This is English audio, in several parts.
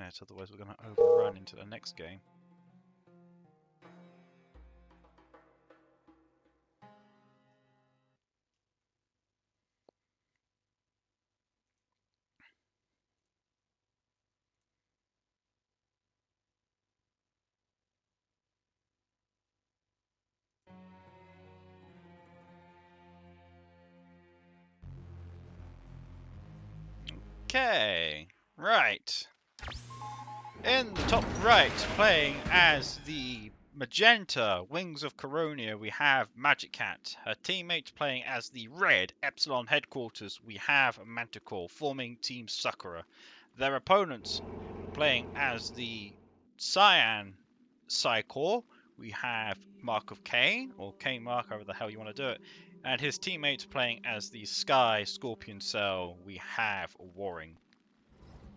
minute, otherwise we're going to overrun into the next game. Okay, right. In the top right, playing as the magenta Wings of Coronia, we have MagicCat. Her teammates playing as the red Epsilon headquarters, we have Manticore, forming Team Sakura. Their opponents playing as the cyan Psycore, we have Mark of Cain, or Cain Mark, however the hell you want to do it. And his teammates playing as the Sky ScorpionTrail, we have Warring.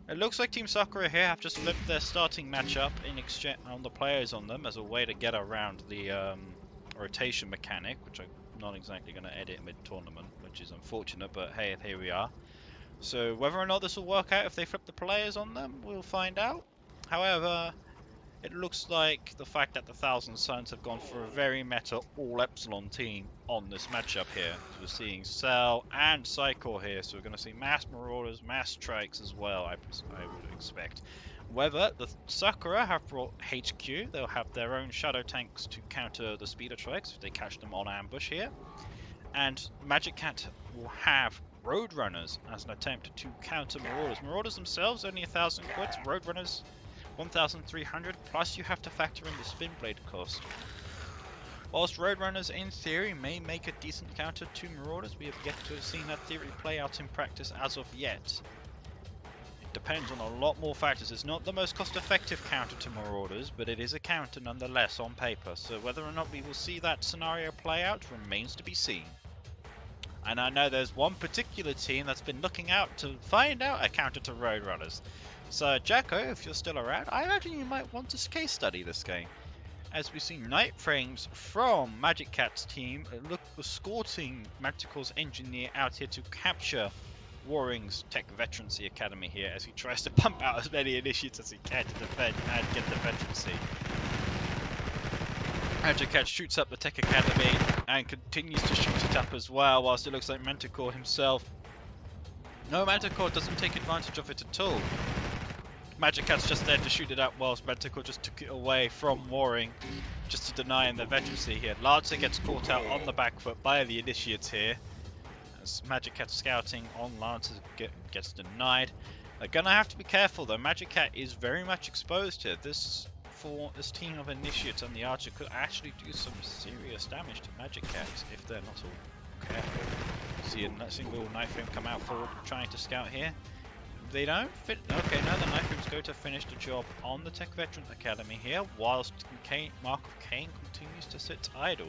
It looks like Team Sakura here have just flipped their starting matchup in exchange on the players on them as a way to get around the rotation mechanic, which I'm not exactly going to edit mid-tournament, which is unfortunate, but hey, here we are. So whether or not this will work out if they flip the players on them, we'll find out. However, it looks like the fact that the Thousand Suns have gone for a very meta all-Epsilon team on this matchup here. So we're seeing Cell and Psycore here, so we're going to see mass Marauders, mass Strikes as well, I would expect. However, the Sakura have brought HQ, they'll have their own Shadow Tanks to counter the Speeder Strikes if they catch them on ambush here. And MagicCat will have Roadrunners as an attempt to counter Marauders. Marauders themselves only 1,000 quid, Roadrunners 1,300, plus you have to factor in the spin blade cost. Whilst Roadrunners in theory may make a decent counter to Marauders, we have yet to have seen that theory play out in practice as of yet. It depends on a lot more factors. It's not the most cost effective counter to Marauders, but it is a counter nonetheless on paper, so whether or not we will see that scenario play out remains to be seen. And I know there's one particular team that's been looking out to find out a counter to Roadrunners. So Jacko, if you're still around, I imagine you might want to case study this game. As we see night frames from MagicCat's team, look escorting Manticore's engineer out here to capture Warring's Tech Veterancy Academy here as he tries to pump out as many initiates as he can to defend and get the veterancy. MagicCat shoots up the Tech Academy and continues to shoot it up as well, whilst it looks like Manticore himself. No, Manticore doesn't take advantage of it at all. MagicCat's just there to shoot it up whilst Manticore just took it away from Warring just to deny him their veterancy here. Lancer gets caught out on the back foot by the initiates here as MagicCat scouting on Lancer gets denied. They're going to have to be careful though. MagicCat is very much exposed here. This team of initiates and the archer could actually do some serious damage to MagicCat if they're not all careful. See a single knife frame come out forward trying to scout here. They don't fit. Okay, now the knife frames go to finish the job on the Tech Veteran Academy here, whilst Mark of Cain continues to sit idle.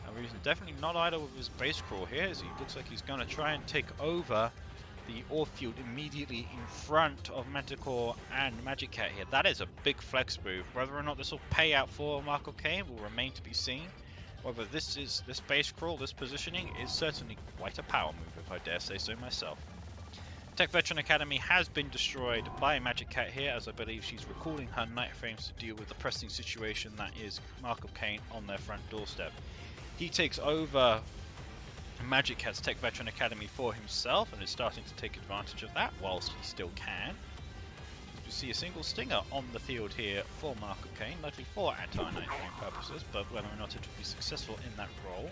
And he's definitely not idle with his base crawl here, as he looks like he's going to try and take over the ore field immediately in front of Manticore and MagicCat here. That is a big flex move. Whether or not this will pay out for Mark of Cain will remain to be seen. However, this base crawl, this positioning is certainly quite a power move, if I dare say so myself. Tech Veteran Academy has been destroyed by MagicCat here, as I believe she's recalling her night frames to deal with the pressing situation that is Mark of Cain on their front doorstep. He takes over MagicCat's Tech Veteran Academy for himself and is starting to take advantage of that whilst he still can. We see a single stinger on the field here for Mark of Cain, likely for anti-night frame purposes, but whether or not it will be successful in that role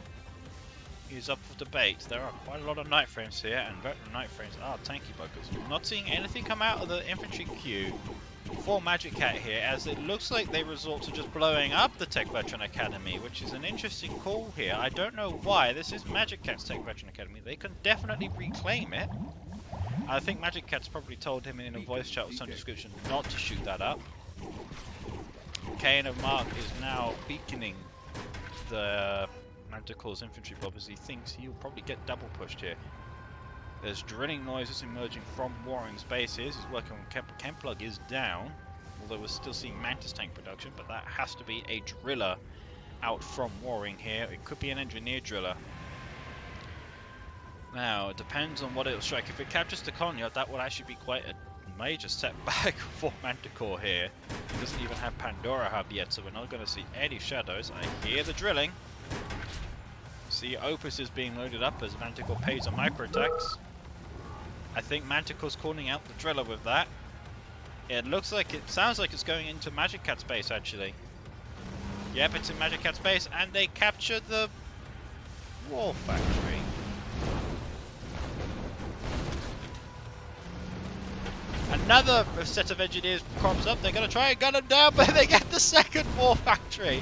is up for debate. There are quite a lot of night frames here, and veteran night frames are tanky buggers. Not seeing anything come out of the infantry queue for MagicCat here, as it looks like they resort to just blowing up the Tech Veteran Academy, which is an interesting call here. I don't know why. This is MagicCat's Tech Veteran Academy. They can definitely reclaim it. I think MagicCat's probably told him in a voice chat of some description not to shoot that up. Cain of Mark is now beaconing the Manticore's infantry blob as he thinks he'll probably get double pushed here. There's drilling noises emerging from Warring's bases. He's working on Kemplug is down, although we're still seeing Mantis tank production, but that has to be a driller out from Warring here. It could be an engineer driller. Now, it depends on what it'll strike. If it captures the Konya, that would actually be quite a major setback for Manticore here. He doesn't even have Pandora Hub yet, so we're not going to see any shadows. I hear the drilling. See Opus is being loaded up as Manticore pays on micro attacks. I think Manticore's calling out the driller with that. It sounds like it's going into MagicCat's base actually. Yep, it's in MagicCat's base, and they captured the War Factory. Another set of engineers crops up. They're going to try and gun them down, but they get the second War Factory.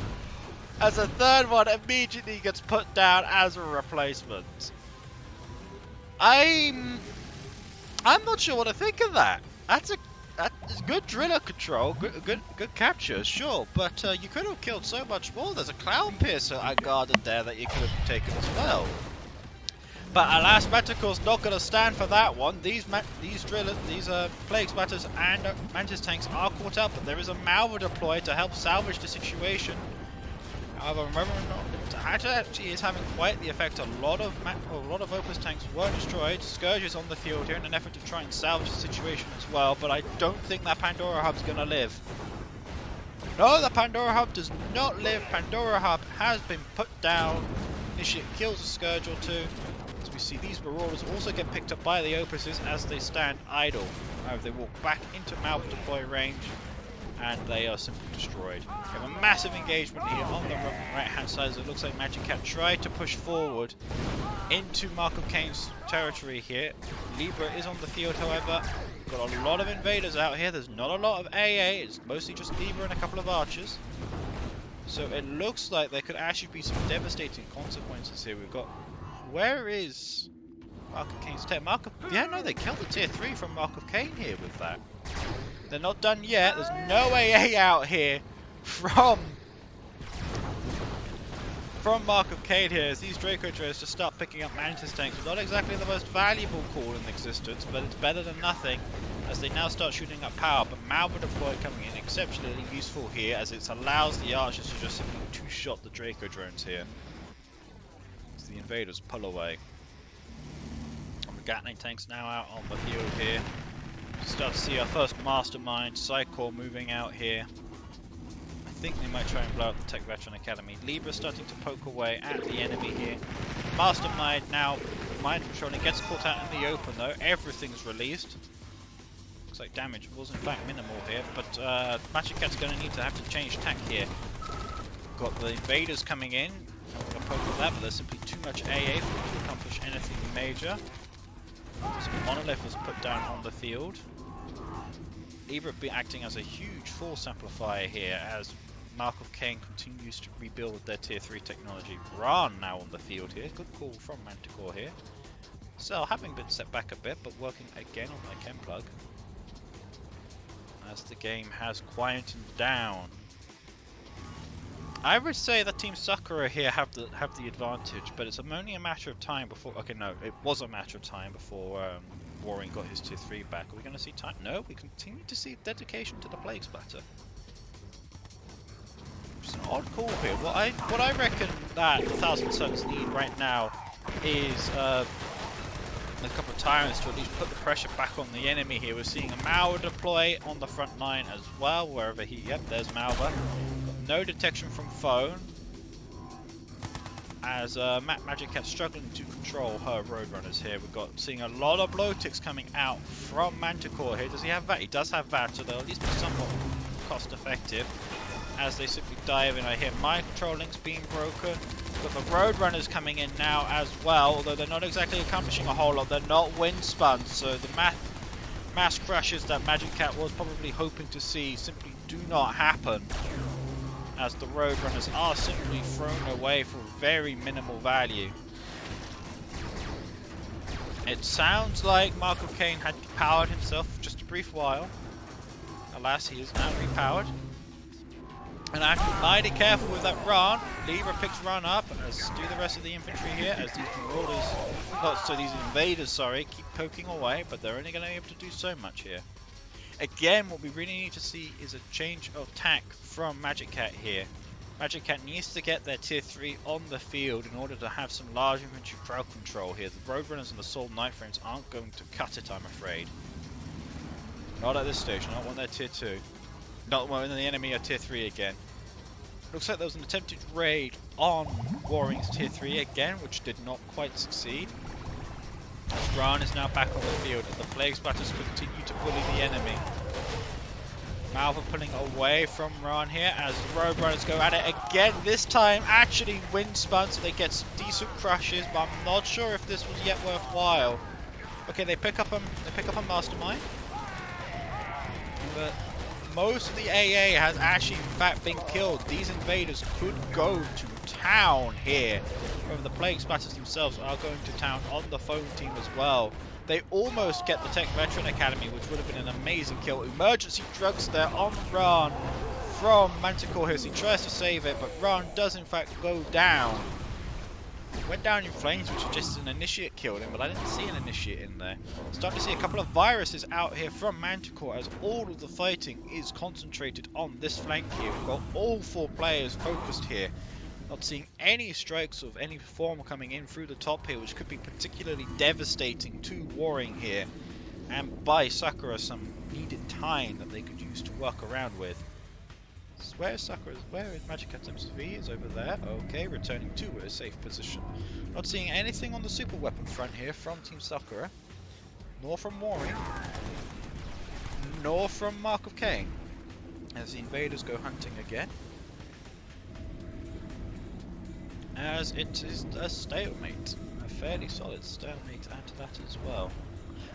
As a third one immediately gets put down as a replacement. I'm not sure what to think of that. That's good driller control, good capture, sure, but you could have killed so much more. There's a Clown Piercer guarded there that you could have taken as well. But alas, Manticore's not going to stand for that one. These Plague Spatters and Mantis tanks are caught up, but there is a Malva deployed to help salvage the situation. However, remember, actually is having quite the effect. A lot of Opus tanks were destroyed. Scourge is on the field here in an effort to try and salvage the situation as well, but I don't think that Pandora Hub's going to live. No, the Pandora Hub does not live. Pandora Hub has been put down. Initiate kills a Scourge or two. As we see, these Marauders also get picked up by the Opuses as they stand idle. However, they walk back into Malva deploy range, and they are simply destroyed. We have a massive engagement here on the right-hand side, as it looks like MagicCat tried to push forward into Mark of Cain's territory here. Libra is on the field, however. We've got a lot of invaders out here. There's not a lot of AA. It's mostly just Libra and a couple of archers. So it looks like there could actually be some devastating consequences here. We've got... Where is Mark of Cain's tech? Yeah, no, they killed the tier 3 from Mark of Cain here with that. They're not done yet. There's no AA out here from Mark of Cain here, as these Draco Drones just start picking up Mantis tanks. It's not exactly the most valuable call in existence, but it's better than nothing as they now start shooting up power. But Malva deploy coming in exceptionally useful here, as it allows the archers to just simply two-shot the Draco Drones here as the invaders pull away. And the Gatling tanks now out on the field here. Start to see our first Mastermind, Sakura moving out here. I think they might try and blow up the Tech Veteran Academy. Libra starting to poke away at the enemy here. Mastermind now mind controlling, gets caught out in the open though. Everything's released. Looks like damage was in fact minimal here, but MagicCat's going to need to have to change tack here. Got the invaders coming in. I'm going to poke with that, but there's simply too much AA for them to accomplish anything major. So Monolith was put down on the field. Libra be acting as a huge force amplifier here as Mark of Cain continues to rebuild their tier 3 technology. Ran now on the field here. Good call from Manticore here. Cell having been set back a bit, but working again on their chem plug as the game has quietened down. I would say that Team Sakura here have the advantage, but it's only a matter of time before... Okay, no, it was a matter of time before Warren got his tier 3 back. Are we going to see time? No, we continue to see dedication to the Plague Spatter. It's an odd call here. What I reckon that 1,000 Suns need right now is a couple of Tyrants to at least put the pressure back on the enemy here. We're seeing a Malva deploy on the front line as well, wherever he... Yep, there's Malva. No detection from phone, as MagicCat's struggling to control her Roadrunners here. We've got seeing a lot of blow ticks coming out from Manticore here. Does he have that? He does have that, so they'll at least be somewhat cost effective as they simply dive in. I hear mind control links being broken. We've got the Roadrunners coming in now as well, although they're not exactly accomplishing a whole lot. They're not wind spun, so the mass crashes that MagicCat was probably hoping to see simply do not happen, as the Roadrunners are simply thrown away for very minimal value. It sounds like Mark of Cain had powered himself for just a brief while. Alas, he is now repowered. And I have to be mighty careful with that run. Libra picks run up, as do the rest of the infantry here, as these marauders, these invaders, sorry, keep poking away, but they're only going to be able to do so much here. Again, what we really need to see is a change of tack from MagicCat here. MagicCat needs to get their tier 3 on the field in order to have some large infantry crowd control here. The Roadrunners and the Soul Nightframes aren't going to cut it, I'm afraid. Not at this stage, not when they're tier 2. Not when the enemy are tier 3 again. Looks like there was an attempted raid on Warring's tier 3 again, which did not quite succeed. As Ran is now back on the field, and the Plague Splatters continue to bully the enemy. Malva pulling away from Ran here as the Roadrunners go at it again. This time actually wind spun, so they get some decent crushes, but I'm not sure if this was yet worthwhile. Okay, they pick up a Mastermind, but most of the AA has actually in fact been killed. These invaders could go to town here. However, the Plague Splatters themselves are going to town on the phone team as well. They almost get the Tech Veteran Academy, which would have been an amazing kill. Emergency drugs there on Ran from Manticore here. So he tries to save it, but Ran does in fact go down. Went down in flames, which suggests an initiate killed him, but I didn't see an initiate in there. Starting to see a couple of viruses out here from Manticore as all of the fighting is concentrated on this flank here. We've got all 4 players focused here. Not seeing any strikes of any form coming in through the top here, which could be particularly devastating to Warring here, and buy Sakura some needed time that they could use to work around with. Where is Sakura? Where is MagicCat's MCV? Is over there. Okay, returning to a safe position. Not seeing anything on the super weapon front here from Team Sakura, nor from Warring, nor from Mark of Cain, as the invaders go hunting again. As it is a stalemate, a fairly solid stalemate add to that as well.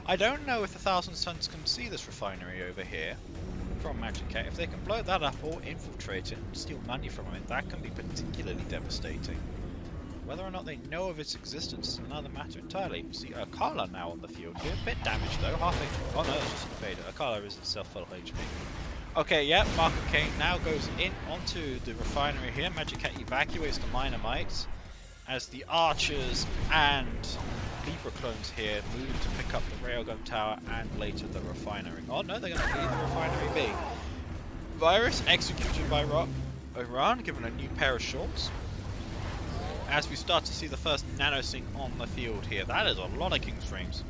I don't know if the Thousand Suns can see this refinery over here from MagicCat. If they can blow that up or infiltrate it and steal money from it, that can be particularly devastating. Whether or not they know of its existence is another matter entirely. See Akala now on the field here, a bit damaged though, half HP. Oh no, it's just an invader. Akala is itself full HP. Okay, yeah, Mark of Cain now goes in onto the refinery here. MagicCat evacuates the miner mites as the archers and Libra clones here move to pick up the railgun tower and later the refinery. Oh no, they're going to leave the refinery be. Virus executed by Ran, given a new pair of shorts. As we start to see the first nanosync on the field here. That is a lot of King's Frames.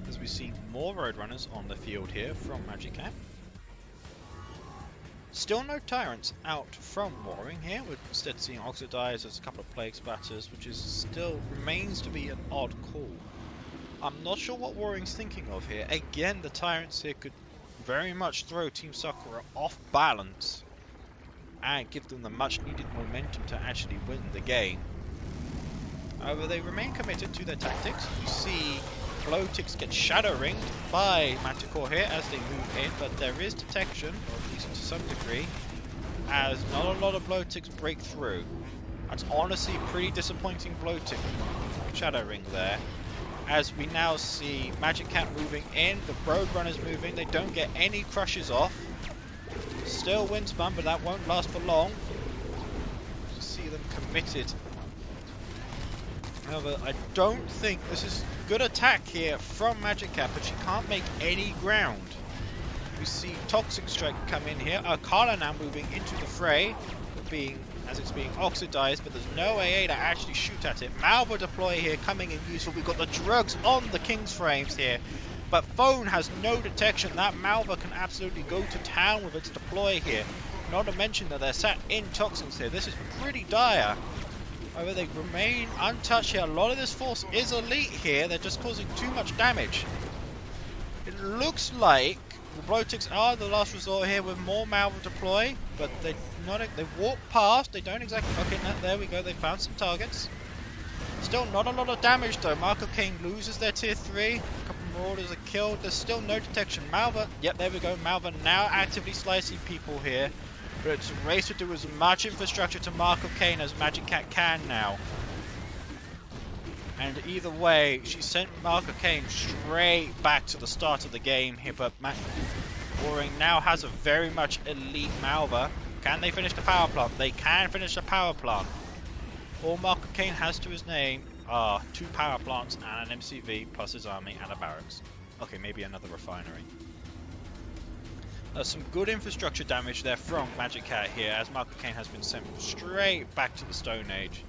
As we see more Roadrunners on the field here from MagicCat. Still no Tyrants out from Warring here. We're instead seeing Oxidized as a couple of Plague Splatters, which is still remains to be an odd call. I'm not sure what Warring's thinking of here. Again, the Tyrants here could very much throw Team Sakura off balance and give them the much needed momentum to actually win the game. However, they remain committed to their tactics. You see Blowticks get shadow ringed by Manticore here as they move in, but there is detection, or at least to some degree, as not a lot of Blowticks break through. That's honestly pretty disappointing Blowtick shadow ring there. As we now see MagicCat moving in, the Roadrunners moving, they don't get any crushes off. Still windspun, but that won't last for long. You see them committed. However, I don't think this is good attack here from MagicCat, but she can't make any ground. We see Toxic Strike come in here. Akala now moving into the fray, as it's being oxidized, but there's no AA to actually shoot at it. Malva deploy here coming in useful. We've got the drugs on the King's Frames here, but Phone has no detection. That Malva can absolutely go to town with its deploy here. Not to mention that they're sat in toxins here. This is pretty dire. However, they remain untouched here. A lot of this force is elite here. They're just causing too much damage. It looks like the Blowticks are the last resort here with more Malva deploy, but they walk past. They don't exactly. Okay, no, there we go. They found some targets. Still not a lot of damage though. Mark of Cain loses their tier 3. A couple Marauders are killed. There's still no detection. Malva. Yep, there we go. Malva now actively slicing people here. But it's a race to do as much infrastructure to Mark of Cain as MagicCat can now. And either way, she sent Mark of Cain straight back to the start of the game here. But Warring now has a very much elite Malva. Can they finish the power plant? They can finish the power plant. All Mark of Cain has to his name are 2 power plants and an MCV plus his army and a barracks. Okay, maybe another refinery. Some good infrastructure damage there from MagicCat here, as Mark of Cain has been sent straight back to the Stone Age.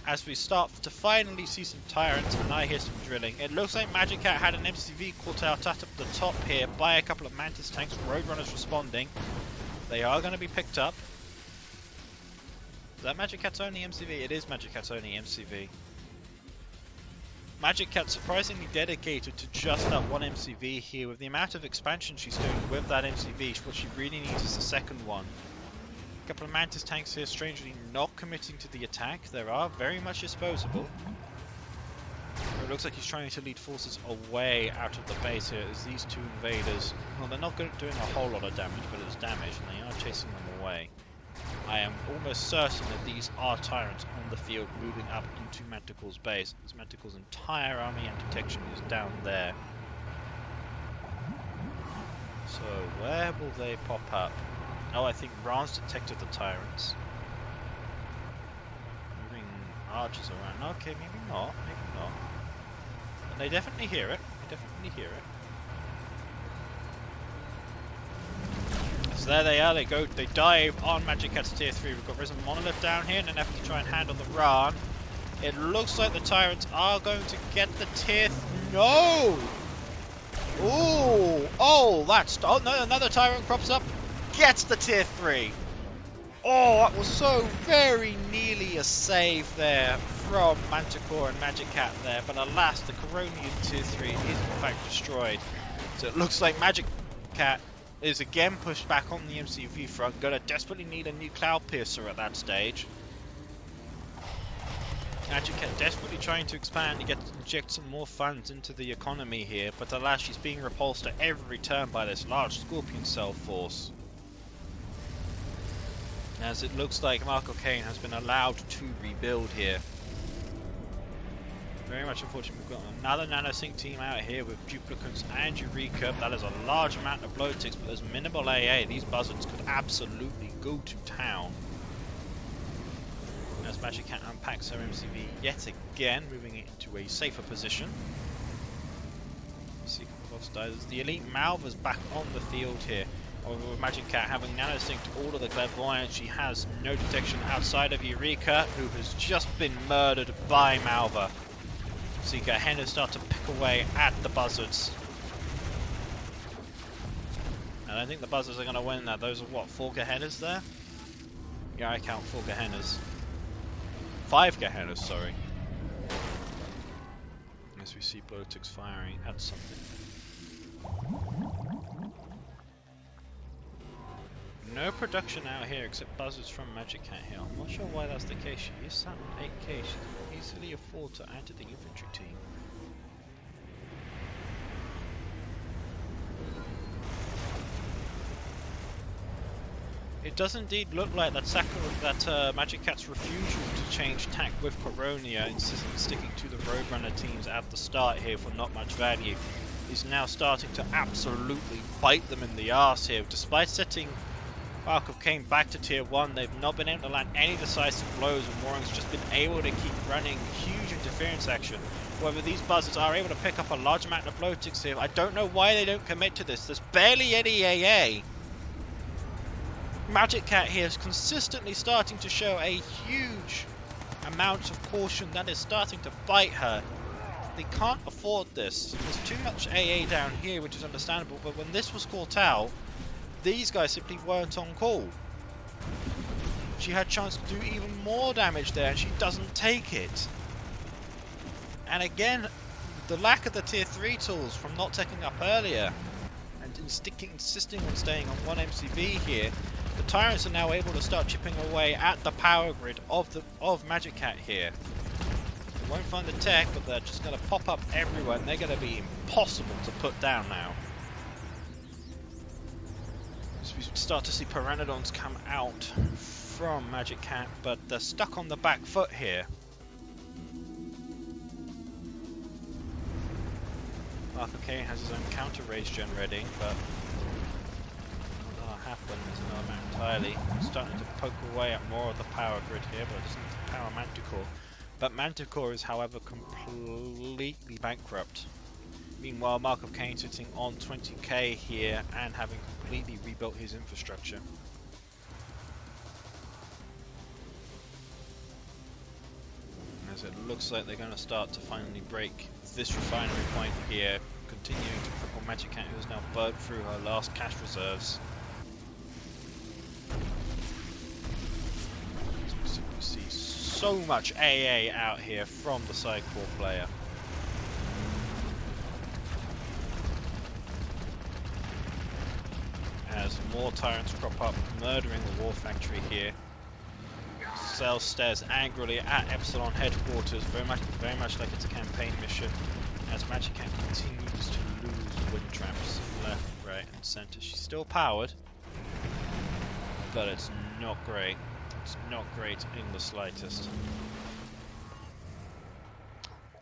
as we start to finally see some tyrants, and I hear some drilling. It looks like MagicCat had an MCV caught out at the top here by a couple of Mantis tanks. Roadrunners responding. They are going to be picked up. Is that MagicCat's only MCV? It is MagicCat's only MCV. MagicCat surprisingly dedicated to just that one MCV here. With the amount of expansion she's doing with that MCV, what she really needs is a second one. A couple of Mantis tanks here strangely not committing to the attack. They are very much disposable. It looks like he's trying to lead forces away out of the base here as these two invaders, well, they're not doing a whole lot of damage, but it's damage and they are chasing them away. I am almost certain that these are tyrants on the field moving up into Manticore's base. As Manticore's entire army and detection is down there. So where will they pop up? Oh, I think Ran's detected the tyrants. Moving archers around. Okay, maybe not. Maybe not. And they definitely hear it. They definitely hear it. So there they are, they go, they dive on MagicCat's tier 3. We've got Risen Monolith down here in an effort to try and handle the Ran. It looks like the Tyrants are going to get the tier no! Ooh! Oh, that's, oh no, another Tyrant crops up, gets the tier 3. Oh, that was so very nearly a save there from Manticore and MagicCat there, but alas, the Coronian tier 3 is in fact destroyed. So it looks like MagicCat is again pushed back on the MCV front. Gonna desperately need a new Cloud Piercer at that stage. MagicCat desperately trying to expand to inject some more funds into the economy here, but alas, she's being repulsed at every turn by this large Scorpion Cell force. As it looks like Marco Kane has been allowed to rebuild here. Very much unfortunate. We've got another nanosync team out here with Duplicants and Eureka. That is a large amount of blow ticks, but there's minimal AA. These buzzards could absolutely go to town. As MagicCat unpacks her MCV yet again, moving it into a safer position. See the Elite Malva's back on the field here. With MagicCat having nanosynced all of the Clairvoyants, she has no detection outside of Eureka, who has just been murdered by Malva. Seeker Henners start to pick away at the buzzards. I don't think the buzzards are going to win that. Those are what, 4 Gehennas there? Yeah, I count 4 Gehennas. 5 Gehennas, sorry. As we see Blowtix firing at something. No production out here except buzzards from MagicCat here. I'm not sure why that's the case. She is sat on 8k. She can easily afford to add to the infantry team. It does indeed look like that MagicCat's refusal to change tack with Coronia, sticking to the Roadrunner teams at the start here for not much value, is now starting to absolutely bite them in the arse here. Despite setting Mark of Cain back to tier 1, they've not been able to land any decisive blows, and Warring's just been able to keep running huge interference action. However, these buzzards are able to pick up a large amount of blow ticks here. I don't know why they don't commit to this. There's barely any AA. MagicCat here is consistently starting to show a huge amount of caution that is starting to bite her. They can't afford this. There's too much AA down here, which is understandable, but when this was caught out, these guys simply weren't on call. She had a chance to do even more damage there, and she doesn't take it. And again, the lack of the tier 3 tools from not taking up earlier, and insisting on staying on one MCV here, the Tyrants are now able to start chipping away at the power grid of MagicCat here. They won't find the tech, but they're just going to pop up everywhere, and they're going to be impossible to put down now. So we start to see Pteranodons come out from MagicCat, but they're stuck on the back foot here. Arthur Kane has his own counter rage gen ready, but what'll happen is another matter entirely. Starting to poke away at more of the power grid here, but it doesn't power Manticore. But Manticore is, however, completely bankrupt. Meanwhile, Mark of Cain sitting on 20k here and having completely rebuilt his infrastructure. as it looks like they're going to start to finally break this refinery point here, continuing to cripple MagicCat, who has now burned through her last cash reserves. As we simply see so much AA out here from the side core player. As more tyrants crop up, murdering the war factory here. Cell stares angrily at Epsilon headquarters, very much like it's a campaign mission, as MagicCat continues to lose wind traps left, right, and center. She's still powered, but it's not great. It's not great in the slightest.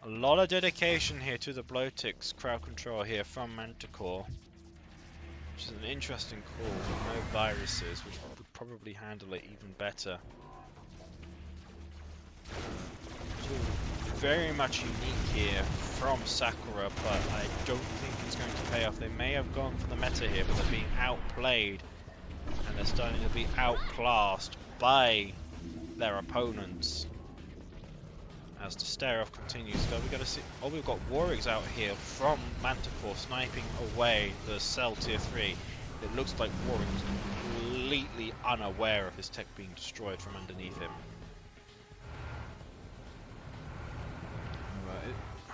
A lot of dedication here to the Blowtic's crowd control here from Manticore, which is an interesting call with no viruses, which would probably handle it even better. Very much unique here from Sakura, but I don't think it's going to pay off. They may have gone for the meta here, but they're being outplayed and they're starting to be outclassed by their opponents. As the stare-off continues, so we're going to see. Oh, we've got Warwigs out here from Manticore sniping away the Cell Tier 3. It looks like Warwick was completely unaware of his tech being destroyed from underneath him.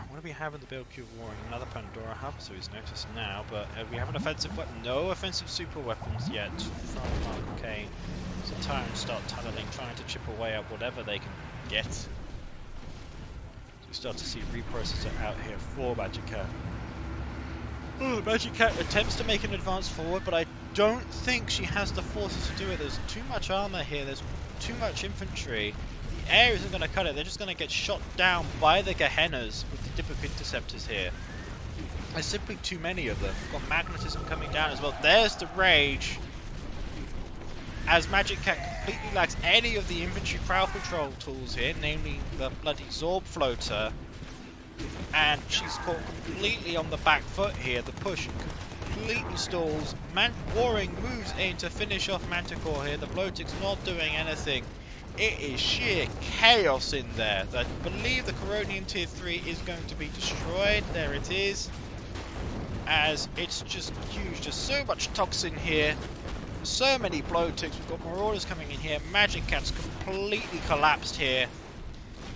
What do we have in the build queue of Warring? Another Pandora hub, so he's noticed now, but we have an offensive weapon. No offensive super weapons yet from Mark Kane. So Tyrants start tunneling, trying to chip away at whatever they can get. So we start to see reprocessor out here for MagicCat. Oh, MagicCat attempts to make an advance forward, but I don't think she has the forces to do it. There's too much armor here, there's too much infantry. The air isn't going to cut it, they're just going to get shot down by the Gehennas with the Dipper Interceptors here. There's simply too many of them. We've got magnetism coming down as well. There's the rage. As MagicCat completely lacks any of the infantry crowd control tools here, namely the bloody Zorb floater. And she's caught completely on the back foot here. The push completely stalls. Warring moves in to finish off Manticore here. The Bloatic's not doing anything. It is sheer chaos in there. I believe the Coronian Tier 3 is going to be destroyed. There it is. As it's just huge. Just so much toxin here. So many Blowticks. We've got Marauders coming in here. MagicCat's completely collapsed here.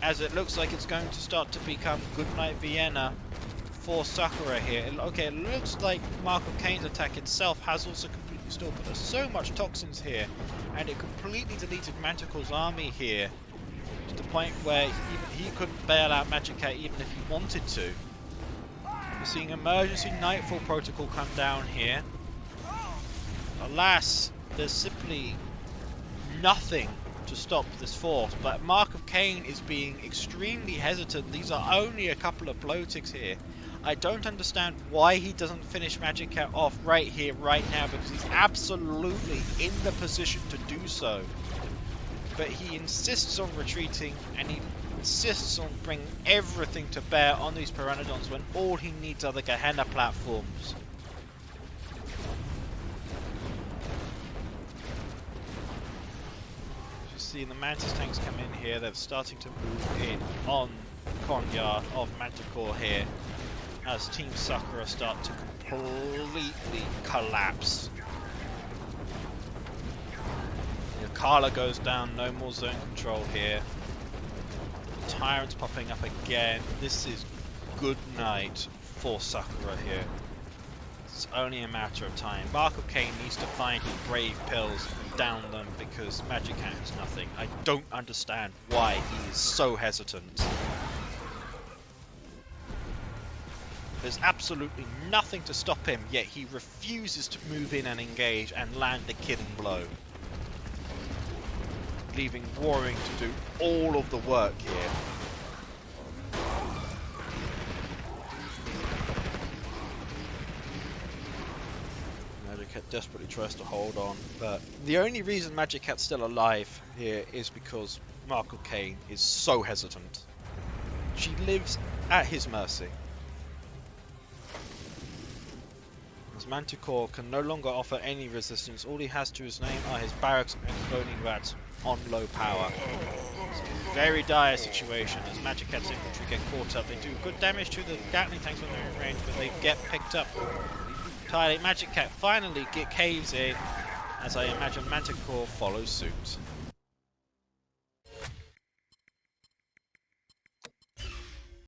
As it looks like it's going to start to become Goodnight Vienna for Sakura here. Okay, it looks like Mark of Kane's attack itself has also completely stalled, but there's so much toxins here, and it completely deleted Manticore's army here, to the point where even he couldn't bail out MagicCat even if he wanted to. We're seeing emergency Nightfall protocol come down here. Alas, there's simply nothing to stop this force, but Mark of Kane is being extremely hesitant. These are only a couple of Blowticks here. I don't understand why he doesn't finish MagicCat off right here, right now, because he's absolutely in the position to do so. But he insists on retreating, and he insists on bringing everything to bear on these Pteranodons when all he needs are the Gehenna platforms. See the Mantis tanks come in here. They're starting to move in on Konyard of Manticore here as Team Sakura start to completely collapse. Yakala goes down, no more zone control here. Tyrants popping up again. This is good night for Sakura here. It's only a matter of time. Mark of Kane needs to find his brave pills and down them because MagicCat has nothing. I don't understand why he is so hesitant. There's absolutely nothing to stop him, yet he refuses to move in and engage and land the killing blow, leaving Warring to do all of the work here. MagicCat desperately tries to hold on, but the only reason MagicCat's still alive here is because Mark of Kane is so hesitant. She lives at his mercy. As Manticore can no longer offer any resistance, all he has to his name are his barracks and cloning rats on low power. It's very dire situation as MagicCat's infantry get caught up. They do good damage to the Gatling tanks when they're in range, but they get picked up entirely. MagicCat finally caves in, as I imagine Manticore follows suit.